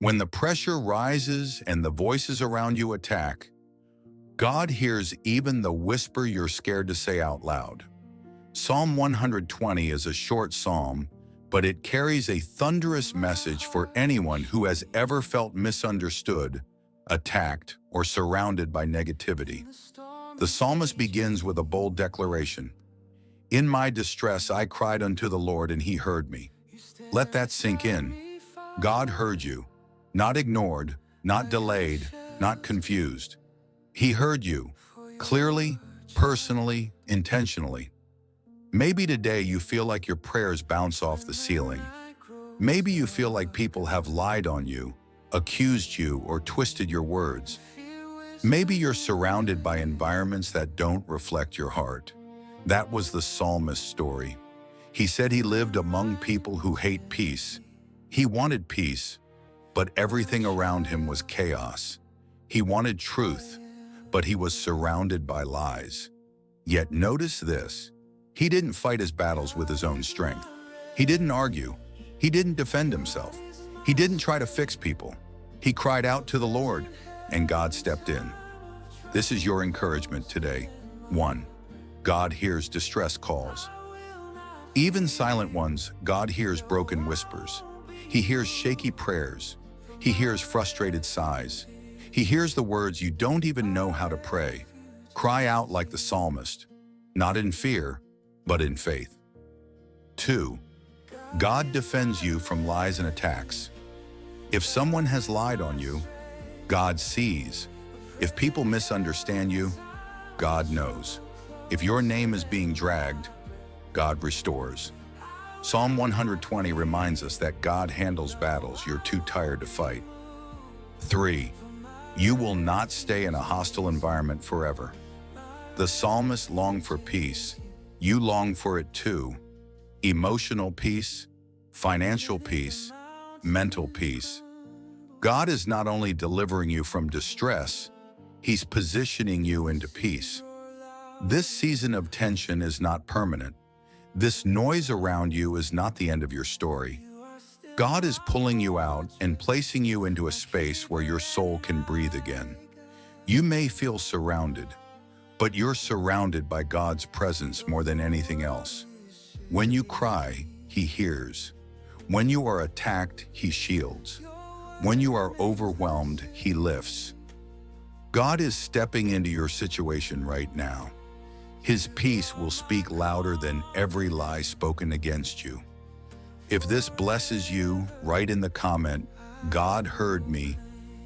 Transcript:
When the pressure rises and the voices around you attack, God hears even the whisper you're scared to say out loud. Psalm 120 is a short psalm, but it carries a thunderous message for anyone who has ever felt misunderstood, attacked, or surrounded by negativity. The psalmist begins with a bold declaration. In my distress I cried unto the Lord, and he heard me. Let that sink in. God heard you, not ignored, not delayed, not confused. He heard you, clearly, personally, intentionally. Maybe today you feel like your prayers bounce off the ceiling. Maybe you feel like people have lied on you, accused you, or twisted your words. Maybe you're surrounded by environments that don't reflect your heart. That was the psalmist's story. He said he lived among people who hate peace. He wanted peace, but everything around him was chaos. He wanted truth, but he was surrounded by lies. Yet notice this, he didn't fight his battles with his own strength. He didn't argue. He didn't defend himself. He didn't try to fix people. He cried out to the Lord, and God stepped in. This is your encouragement today. 1. God hears distress calls. Even silent ones, God hears broken whispers. He hears shaky prayers. He hears frustrated sighs. He hears the words you don't even know how to pray. Cry out like the psalmist, not in fear, but in faith. 2. God defends you from lies and attacks. If someone has lied on you, God sees. If people misunderstand you, God knows. If your name is being dragged, God restores. Psalm 120 reminds us that God handles battles you're too tired to fight. 3. You will not stay in a hostile environment forever. The psalmist longed for peace. You long for it too. Emotional peace, financial peace, mental peace. God is not only delivering you from distress, He's positioning you into peace. This season of tension is not permanent. This noise around you is not the end of your story. God is pulling you out and placing you into a space where your soul can breathe again. You may feel surrounded, but you're surrounded by God's presence more than anything else. When you cry, He hears. When you are attacked, He shields. When you are overwhelmed, He lifts. God is stepping into your situation right now. His peace will speak louder than every lie spoken against you. If this blesses you, write in the comment, God heard me,